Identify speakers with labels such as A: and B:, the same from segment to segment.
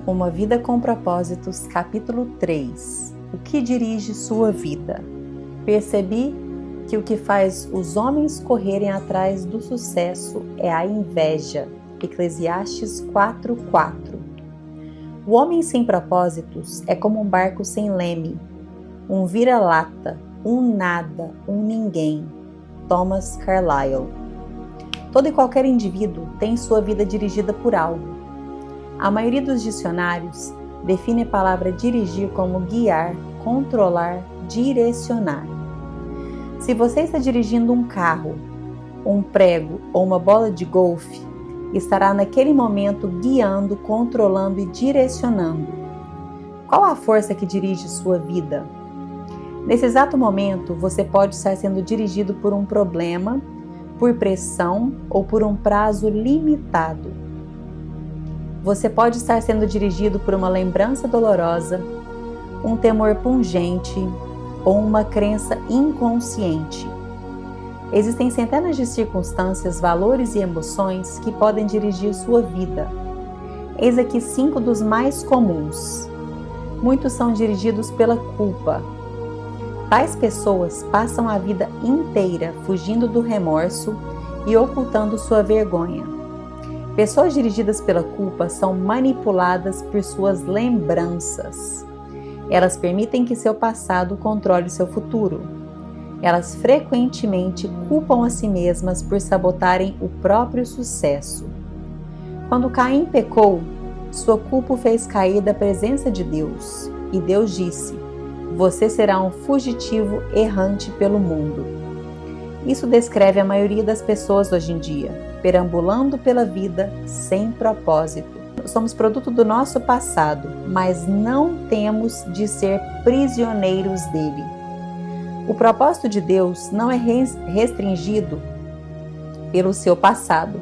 A: Uma Vida com Propósitos, capítulo 3. O que dirige sua vida? Percebi que o que faz os homens correrem atrás do sucesso é a inveja. Eclesiastes 4:4. O homem sem propósitos é como um barco sem leme, um vira-lata, um nada, um ninguém. Thomas Carlyle. Todo e qualquer indivíduo tem sua vida dirigida por algo. A maioria dos dicionários define a palavra dirigir como guiar, controlar, direcionar. Se você está dirigindo um carro, um prego ou uma bola de golfe, estará naquele momento guiando, controlando e direcionando. Qual a força que dirige sua vida? Nesse exato momento, você pode estar sendo dirigido por um problema, por pressão ou por um prazo limitado. Você pode estar sendo dirigido por uma lembrança dolorosa, um temor pungente ou uma crença inconsciente. Existem centenas de circunstâncias, valores e emoções que podem dirigir sua vida. Eis aqui 5 dos mais comuns. Muitos são dirigidos pela culpa. Tais pessoas passam a vida inteira fugindo do remorso e ocultando sua vergonha. Pessoas dirigidas pela culpa são manipuladas por suas lembranças. Elas permitem que seu passado controle seu futuro. Elas frequentemente culpam a si mesmas por sabotarem o próprio sucesso. Quando Caim pecou, sua culpa o fez cair da presença de Deus. E Deus disse: "Você será um fugitivo errante pelo mundo." Isso descreve a maioria das pessoas hoje em dia, perambulando pela vida sem propósito. Somos produto do nosso passado, mas não temos de ser prisioneiros dele. O propósito de Deus não é restringido pelo seu passado.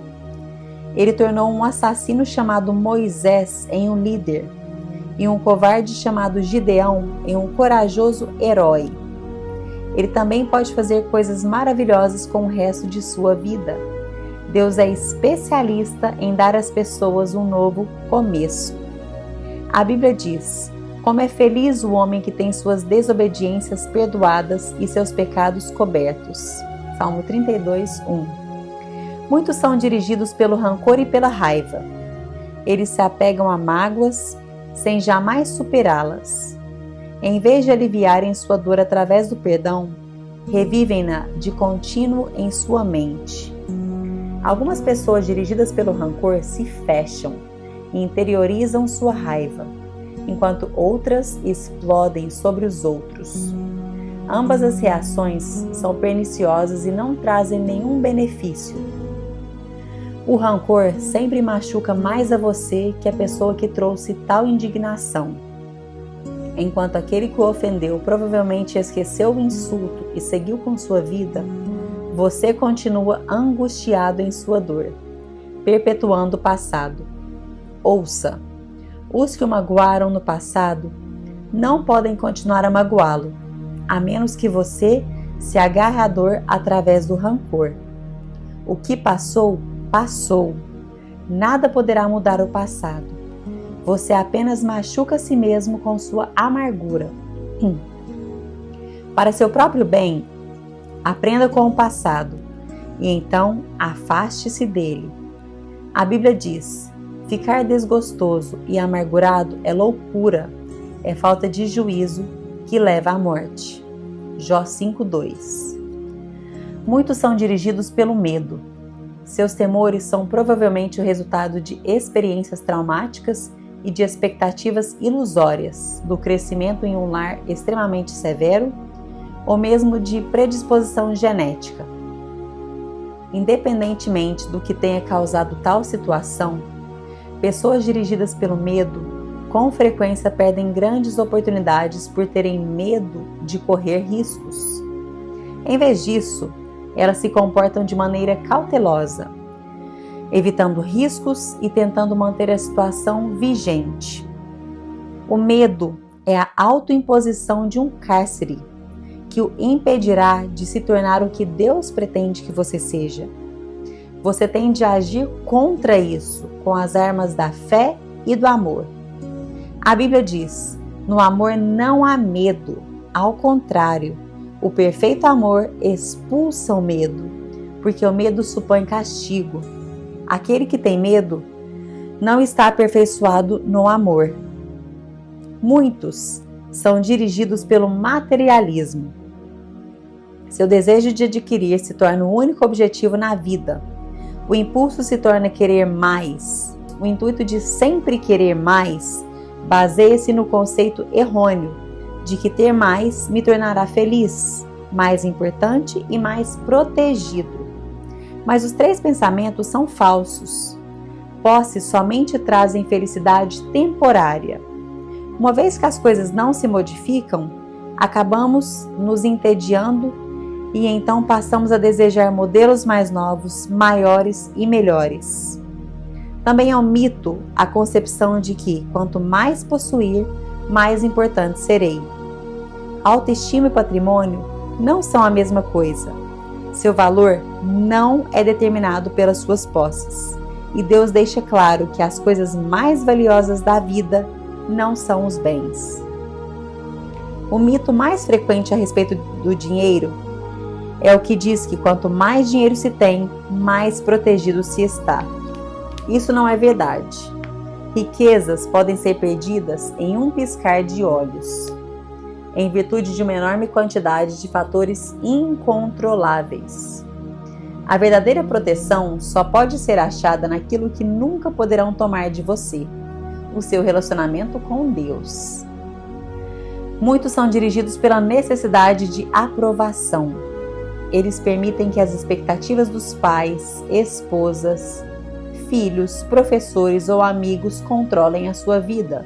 A: Ele tornou um assassino chamado Moisés em um líder e um covarde chamado Gideão em um corajoso herói. Ele também pode fazer coisas maravilhosas com o resto de sua vida. Deus é especialista em dar às pessoas um novo começo. A Bíblia diz: "Como é feliz o homem que tem suas desobediências perdoadas e seus pecados cobertos." Salmo 32:1. Muitos são dirigidos pelo rancor e pela raiva. Eles se apegam a mágoas sem jamais superá-las. Em vez de aliviarem sua dor através do perdão, revivem-na de contínuo em sua mente. Algumas pessoas dirigidas pelo rancor se fecham e interiorizam sua raiva, enquanto outras explodem sobre os outros. Ambas as reações são perniciosas e não trazem nenhum benefício. O rancor sempre machuca mais a você que a pessoa que trouxe tal indignação. Enquanto aquele que o ofendeu provavelmente esqueceu o insulto e seguiu com sua vida, você continua angustiado em sua dor, perpetuando o passado. Ouça: os que o magoaram no passado não podem continuar a magoá-lo, a menos que você se agarre à dor através do rancor. O que passou, passou. Nada poderá mudar o passado. Você apenas machuca a si mesmo com sua amargura. Para seu próprio bem, aprenda com o passado e então afaste-se dele. A Bíblia diz: ficar desgostoso e amargurado é loucura, é falta de juízo que leva à morte. Jó 5:2. Muitos são dirigidos pelo medo. Seus temores são provavelmente o resultado de experiências traumáticas e de expectativas ilusórias, do crescimento em um lar extremamente severo ou mesmo de predisposição genética. Independentemente do que tenha causado tal situação, pessoas dirigidas pelo medo com frequência perdem grandes oportunidades por terem medo de correr riscos. Em vez disso, elas se comportam de maneira cautelosa, evitando riscos e tentando manter a situação vigente. O medo é a autoimposição de um cárcere que o impedirá de se tornar o que Deus pretende que você seja. Você tem de agir contra isso com as armas da fé e do amor. A Bíblia diz: no amor não há medo, ao contrário, o perfeito amor expulsa o medo, porque o medo supõe castigo. Aquele que tem medo não está aperfeiçoado no amor. Muitos são dirigidos pelo materialismo. Seu desejo de adquirir se torna o único objetivo na vida. O impulso se torna querer mais. O intuito de sempre querer mais baseia-se no conceito errôneo de que ter mais me tornará feliz, mais importante e mais protegido. Mas os três pensamentos são falsos. Posse somente trazem felicidade temporária. Uma vez que as coisas não se modificam, acabamos nos entediando e então passamos a desejar modelos mais novos, maiores e melhores. Também é um mito a concepção de que, quanto mais possuir, mais importante serei. Autoestima e patrimônio não são a mesma coisa. Seu valor não é determinado pelas suas posses. E Deus deixa claro que as coisas mais valiosas da vida não são os bens. O mito mais frequente a respeito do dinheiro é o que diz que quanto mais dinheiro se tem, mais protegido se está. Isso não é verdade. Riquezas podem ser perdidas em um piscar de olhos, em virtude de uma enorme quantidade de fatores incontroláveis. A verdadeira proteção só pode ser achada naquilo que nunca poderão tomar de você: o seu relacionamento com Deus. Muitos são dirigidos pela necessidade de aprovação. Eles permitem que as expectativas dos pais, esposas, filhos, professores ou amigos controlem a sua vida.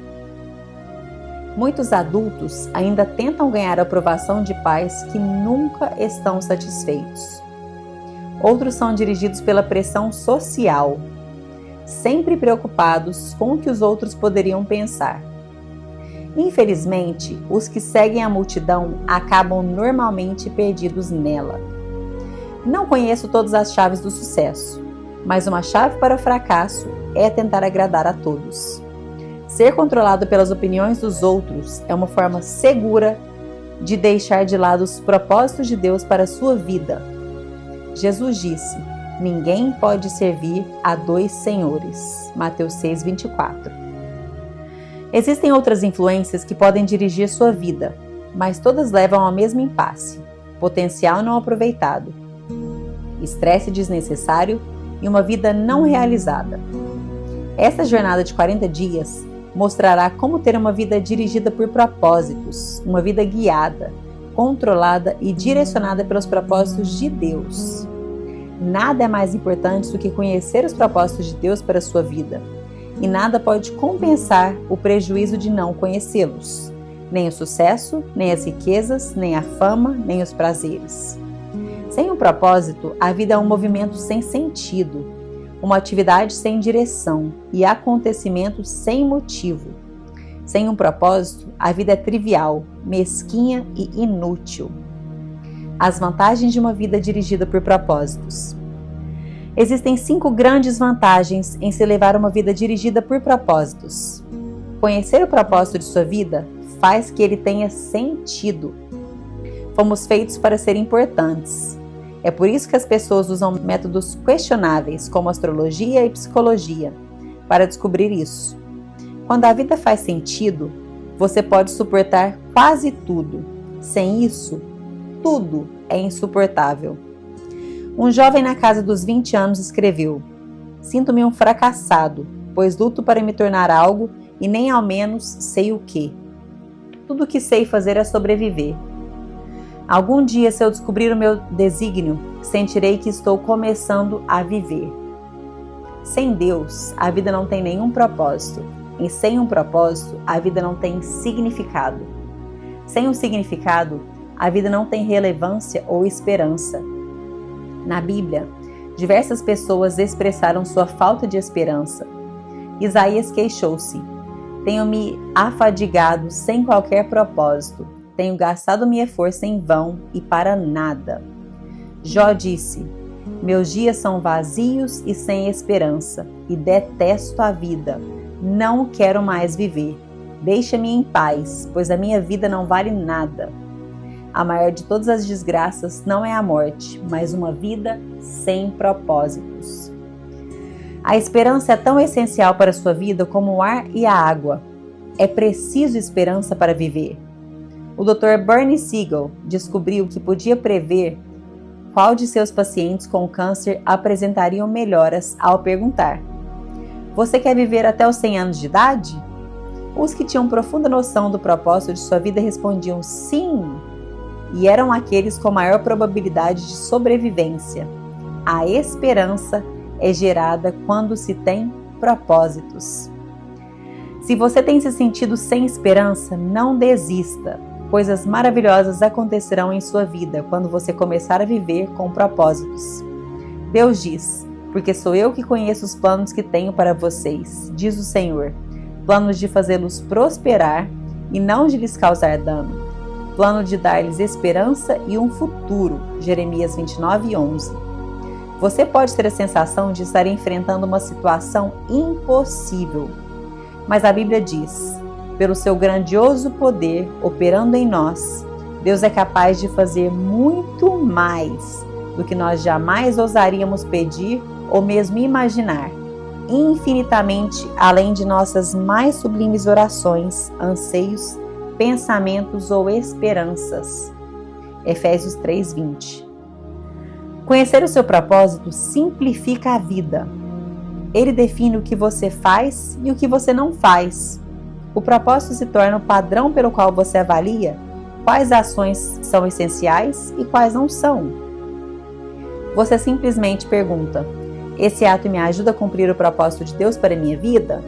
A: Muitos adultos ainda tentam ganhar a aprovação de pais que nunca estão satisfeitos. Outros são dirigidos pela pressão social, sempre preocupados com o que os outros poderiam pensar. Infelizmente, os que seguem a multidão acabam normalmente perdidos nela. Não conheço todas as chaves do sucesso, mas uma chave para o fracasso é tentar agradar a todos. Ser controlado pelas opiniões dos outros é uma forma segura de deixar de lado os propósitos de Deus para a sua vida. Jesus disse: ninguém pode servir a dois senhores. Mateus 6:24. Existem outras influências que podem dirigir sua vida, mas todas levam ao mesmo impasse: potencial não aproveitado, estresse desnecessário e uma vida não realizada. Esta jornada de 40 dias mostrará como ter uma vida dirigida por propósitos, uma vida guiada, controlada e direcionada pelos propósitos de Deus. Nada é mais importante do que conhecer os propósitos de Deus para a sua vida, e nada pode compensar o prejuízo de não conhecê-los, nem o sucesso, nem as riquezas, nem a fama, nem os prazeres. Sem um propósito, a vida é um movimento sem sentido, uma atividade sem direção e acontecimento sem motivo. Sem um propósito, a vida é trivial, mesquinha e inútil. As vantagens de uma vida dirigida por propósitos. Existem 5 grandes vantagens em se levar uma vida dirigida por propósitos. Conhecer o propósito de sua vida faz que ele tenha sentido. Fomos feitos para ser importantes. É por isso que as pessoas usam métodos questionáveis, como astrologia e psicologia, para descobrir isso. Quando a vida faz sentido, você pode suportar quase tudo. Sem isso, tudo é insuportável. Um jovem na casa dos 20 anos escreveu: sinto-me um fracassado, pois luto para me tornar algo e nem ao menos sei o que. Tudo o que sei fazer é sobreviver. Algum dia, se eu descobrir o meu desígnio, sentirei que estou começando a viver. Sem Deus, a vida não tem nenhum propósito. E sem um propósito, a vida não tem significado. Sem um significado, a vida não tem relevância ou esperança. Na Bíblia, diversas pessoas expressaram sua falta de esperança. Isaías queixou-se: tenho-me afadigado sem qualquer propósito. tenho gastado minha força em vão e para nada. Jó disse: meus dias são vazios e sem esperança, e detesto a vida. Não quero mais viver. Deixa-me em paz, pois a minha vida não vale nada. A maior de todas as desgraças não é a morte, mas uma vida sem propósitos. A esperança é tão essencial para a sua vida como o ar e a água. É preciso esperança para viver. O Dr. Bernie Siegel descobriu que podia prever qual de seus pacientes com câncer apresentariam melhoras ao perguntar: você quer viver até os 100 anos de idade? Os que tinham profunda noção do propósito de sua vida respondiam sim, e eram aqueles com maior probabilidade de sobrevivência. A esperança é gerada quando se tem propósitos. Se você tem se sentido sem esperança, não desista. Coisas maravilhosas acontecerão em sua vida quando você começar a viver com propósitos. Deus diz: porque sou eu que conheço os planos que tenho para vocês, diz o Senhor, planos de fazê-los prosperar e não de lhes causar dano, plano de dar-lhes esperança e um futuro, Jeremias 29:11. Você pode ter a sensação de estar enfrentando uma situação impossível, mas a Bíblia diz: pelo seu grandioso poder operando em nós, Deus é capaz de fazer muito mais do que nós jamais ousaríamos pedir ou mesmo imaginar, infinitamente além de nossas mais sublimes orações, anseios, pensamentos ou esperanças. Efésios 3:20. Conhecer o seu propósito simplifica a vida. Ele define o que você faz e o que você não faz. O propósito se torna o padrão pelo qual você avalia quais ações são essenciais e quais não são. Você simplesmente pergunta: esse ato me ajuda a cumprir o propósito de Deus para a minha vida?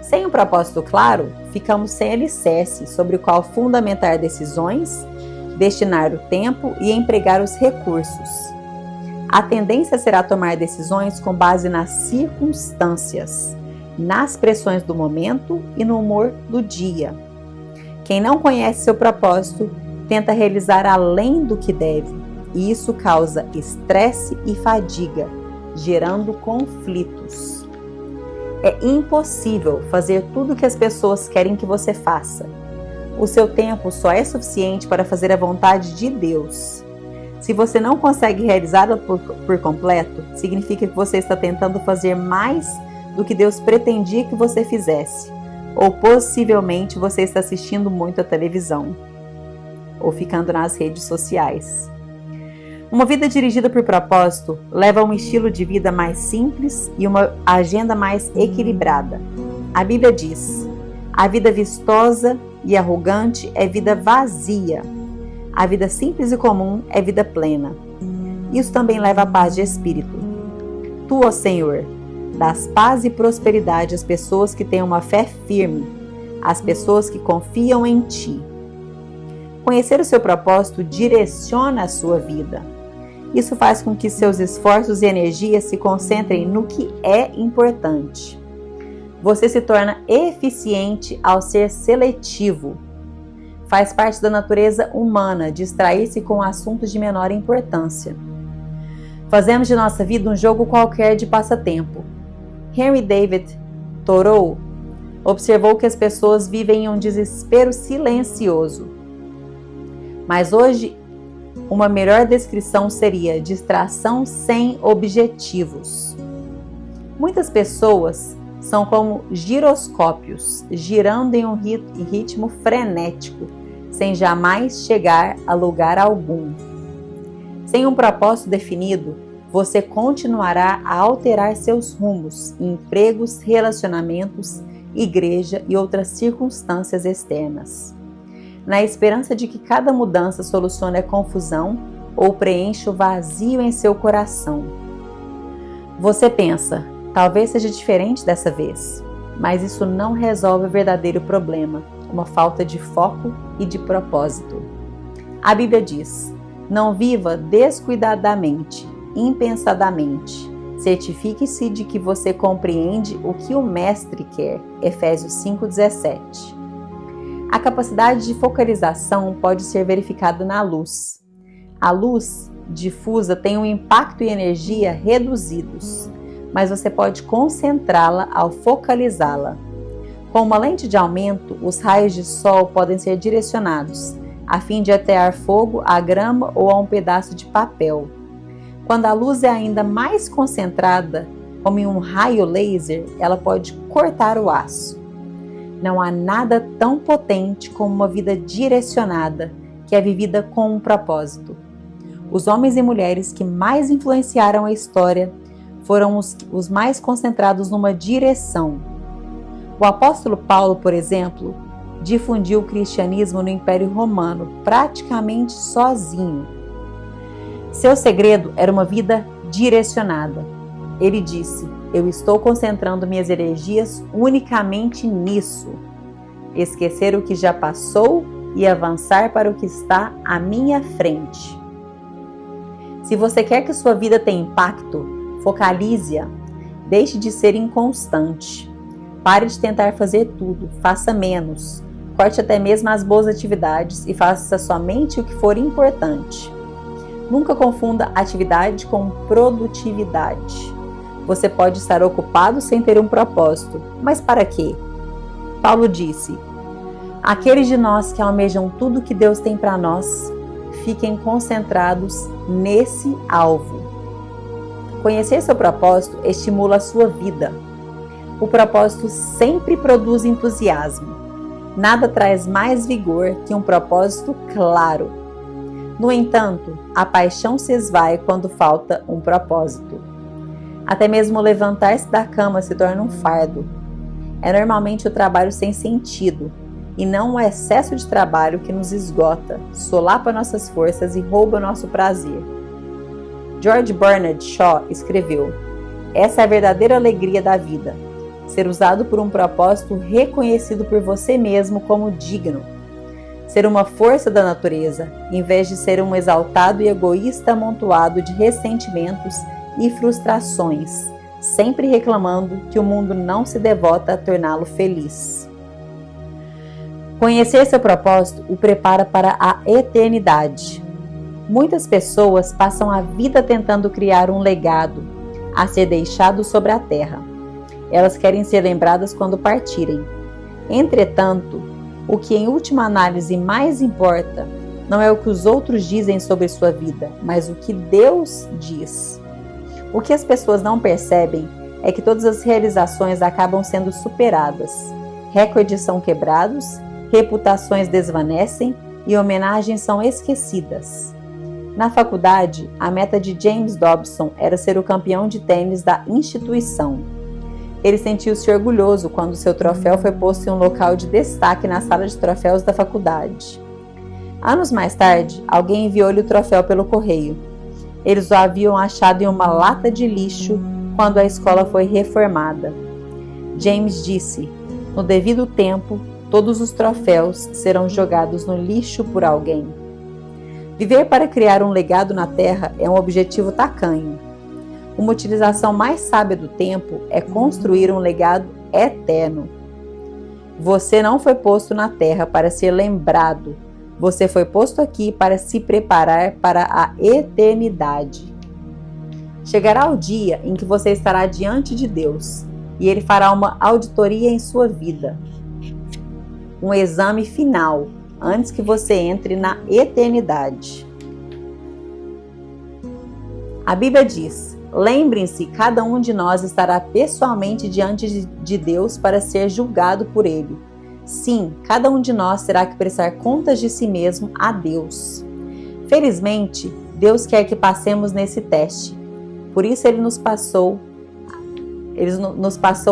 A: Sem um propósito claro, ficamos sem alicerce sobre o qual fundamentar decisões, destinar o tempo e empregar os recursos. A tendência será tomar decisões com base nas circunstâncias, nas pressões do momento e no humor do dia. Quem não conhece seu propósito tenta realizar além do que deve, e isso causa estresse e fadiga, gerando conflitos. É impossível fazer tudo o que as pessoas querem que você faça. O seu tempo só é suficiente para fazer a vontade de Deus. Se você não consegue realizá-la por completo, significa que você está tentando fazer mais do que Deus pretendia que você fizesse, ou possivelmente você está assistindo muito a televisão, ou ficando nas redes sociais. Uma vida dirigida por propósito leva a um estilo de vida mais simples e uma agenda mais equilibrada. A Bíblia diz: a vida vistosa e arrogante é vida vazia. A vida simples e comum é vida plena. Isso também leva à paz de espírito. Tu, ó Senhor, dás paz e prosperidade às pessoas que têm uma fé firme, às pessoas que confiam em Ti. Conhecer o seu propósito direciona a sua vida. Isso faz com que seus esforços e energias se concentrem no que é importante. Você se torna eficiente ao ser seletivo. Faz parte da natureza humana distrair-se com assuntos de menor importância. Fazemos de nossa vida um jogo qualquer de passatempo. Henry David Thoreau observou que as pessoas vivem em um desespero silencioso. Mas hoje, uma melhor descrição seria distração sem objetivos. Muitas pessoas são como giroscópios, girando em um ritmo frenético, sem jamais chegar a lugar algum. Sem um propósito definido, você continuará a alterar seus rumos em empregos, relacionamentos, igreja e outras circunstâncias externas, na esperança de que cada mudança solucione a confusão ou preencha o vazio em seu coração. Você pensa: talvez seja diferente dessa vez, mas isso não resolve o verdadeiro problema, uma falta de foco e de propósito. A Bíblia diz: não viva descuidadamente, impensadamente. Certifique-se de que você compreende o que o Mestre quer. Efésios 5:17. A capacidade de focalização pode ser verificada na luz. A luz difusa tem um impacto e energia reduzidos, mas você pode concentrá-la ao focalizá-la. Com uma lente de aumento, os raios de sol podem ser direcionados, a fim de atear fogo à grama ou a um pedaço de papel. Quando a luz é ainda mais concentrada, como em um raio laser, ela pode cortar o aço. Não há nada tão potente como uma vida direcionada, que é vivida com um propósito. Os homens e mulheres que mais influenciaram a história foram os mais concentrados numa direção. O apóstolo Paulo, por exemplo, difundiu o cristianismo no Império Romano praticamente sozinho. Seu segredo era uma vida direcionada. Ele disse: "Eu estou concentrando minhas energias unicamente nisso. Esquecer o que já passou e avançar para o que está à minha frente." Se você quer que sua vida tenha impacto, focalize-a. Deixe de ser inconstante. Pare de tentar fazer tudo, faça menos. Corte até mesmo as boas atividades e faça somente o que for importante. Nunca confunda atividade com produtividade. Você pode estar ocupado sem ter um propósito, mas para quê? Paulo disse: "Aqueles de nós que almejam tudo que Deus tem para nós, fiquem concentrados nesse alvo." Conhecer seu propósito estimula a sua vida. O propósito sempre produz entusiasmo. Nada traz mais vigor que um propósito claro. No entanto, a paixão se esvai quando falta um propósito. Até mesmo levantar-se da cama se torna um fardo. É normalmente o trabalho sem sentido, e não o excesso de trabalho que nos esgota, solapa nossas forças e rouba nosso prazer. George Bernard Shaw escreveu: "Essa é a verdadeira alegria da vida, ser usado por um propósito reconhecido por você mesmo como digno. Ser uma força da natureza, em vez de ser um exaltado e egoísta amontoado de ressentimentos e frustrações, sempre reclamando que o mundo não se devota a torná-lo feliz." Conhecer seu propósito o prepara para a eternidade. Muitas pessoas passam a vida tentando criar um legado a ser deixado sobre a terra. Elas querem ser lembradas quando partirem. Entretanto, o que em última análise mais importa não é o que os outros dizem sobre sua vida, mas o que Deus diz. O que as pessoas não percebem é que todas as realizações acabam sendo superadas. Recordes são quebrados, reputações desvanecem e homenagens são esquecidas. Na faculdade, a meta de James Dobson era ser o campeão de tênis da instituição. Ele sentiu-se orgulhoso quando seu troféu foi posto em um local de destaque na sala de troféus da faculdade. Anos mais tarde, alguém enviou-lhe o troféu pelo correio. Eles o haviam achado em uma lata de lixo quando a escola foi reformada. James disse: "No devido tempo, todos os troféus serão jogados no lixo por alguém." Viver para criar um legado na Terra é um objetivo tacanho. Uma utilização mais sábia do tempo é construir um legado eterno. Você não foi posto na Terra para ser lembrado. Você foi posto aqui para se preparar para a eternidade. Chegará o dia em que você estará diante de Deus e Ele fará uma auditoria em sua vida. Um exame final antes que você entre na eternidade. A Bíblia diz: "Lembrem-se, cada um de nós estará pessoalmente diante de Deus para ser julgado por Ele." Sim, cada um de nós terá que prestar contas de si mesmo a Deus. Felizmente, Deus quer que passemos nesse teste. Por isso Ele nos passou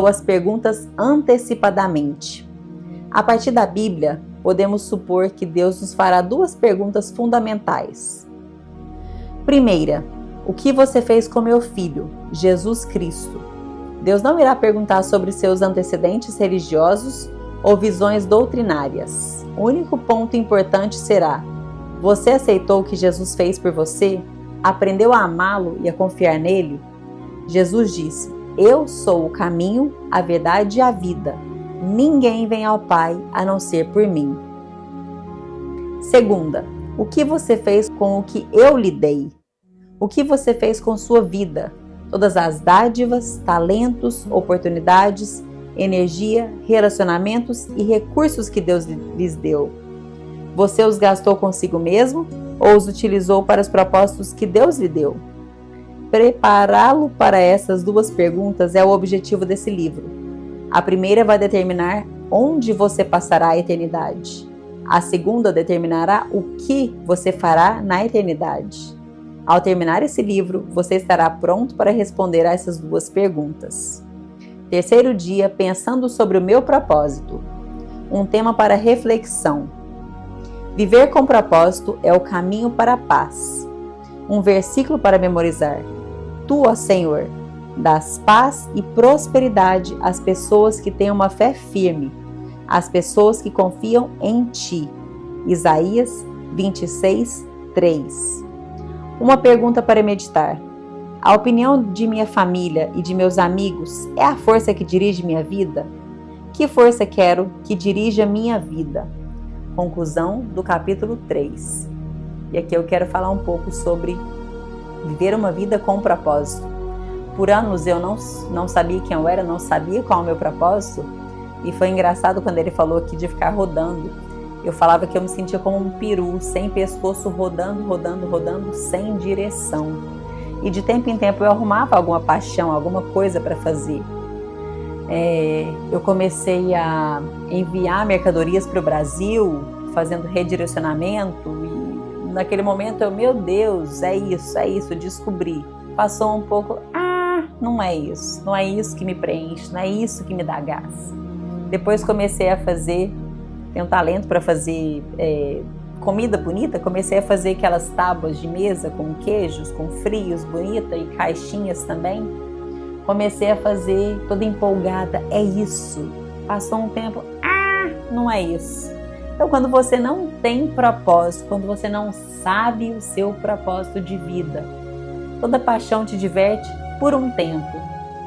A: as perguntas antecipadamente. A partir da Bíblia, podemos supor que Deus nos fará duas perguntas fundamentais. Primeira: o que você fez com meu filho, Jesus Cristo? Deus não irá perguntar sobre seus antecedentes religiosos ou visões doutrinárias. O único ponto importante será: você aceitou o que Jesus fez por você? Aprendeu a amá-lo e a confiar nele? Jesus disse: "Eu sou o caminho, a verdade e a vida. Ninguém vem ao Pai a não ser por mim." Segunda, o que você fez com o que eu lhe dei? O que você fez com sua vida? Todas as dádivas, talentos, oportunidades, energia, relacionamentos e recursos que Deus lhes deu. Você os gastou consigo mesmo ou os utilizou para os propósitos que Deus lhe deu? Prepará-lo para essas duas perguntas é o objetivo desse livro. A primeira vai determinar onde você passará a eternidade. A segunda determinará o que você fará na eternidade. Ao terminar esse livro, você estará pronto para responder a essas duas perguntas. Terceiro dia, pensando sobre o meu propósito. Um tema para reflexão. Viver com propósito é o caminho para a paz. Um versículo para memorizar. Tu, ó Senhor, dás paz e prosperidade às pessoas que têm uma fé firme, às pessoas que confiam em Ti. Isaías 26, 3. Uma pergunta para meditar. A opinião de minha família e de meus amigos é a força que dirige minha vida? Que força quero que dirija minha vida? Conclusão do capítulo 3. E aqui eu quero falar um pouco sobre viver uma vida com propósito. Por anos eu não sabia quem eu era, não sabia qual é o meu propósito. E foi engraçado quando ele falou aqui de ficar rodando. Eu falava que eu me sentia como um peru, sem pescoço, rodando, sem direção. E de tempo em tempo eu arrumava alguma paixão, alguma coisa para fazer. Eu comecei a enviar mercadorias para o Brasil, fazendo redirecionamento. E naquele momento meu Deus, é isso, descobri. Passou um pouco, não é isso que me preenche, não é isso que me dá gás. Depois comecei a fazer, tenho talento para fazer comida bonita, comecei a fazer aquelas tábuas de mesa com queijos, com frios, bonita, e caixinhas também. Comecei a fazer toda empolgada, é isso. Passou um tempo, não é isso. Então quando você não tem propósito, quando você não sabe o seu propósito de vida, toda paixão te diverte por um tempo.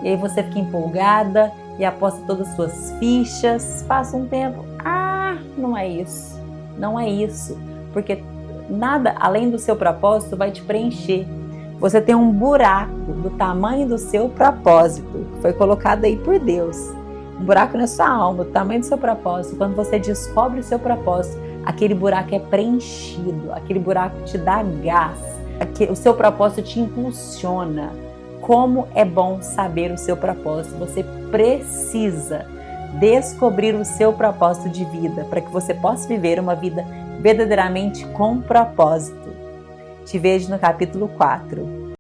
A: E aí você fica empolgada e aposta todas as suas fichas, passa um tempo, não é isso, porque nada além do seu propósito vai te preencher. Você tem um buraco do tamanho do seu propósito, que foi colocado aí por Deus, um buraco na sua alma, do tamanho do seu propósito. Quando você descobre o seu propósito, aquele buraco é preenchido, aquele buraco te dá gás, o seu propósito te impulsiona. Como é bom saber o seu propósito. Você precisa descobrir o seu propósito de vida para que você possa viver uma vida verdadeiramente com propósito. Te vejo no capítulo 4.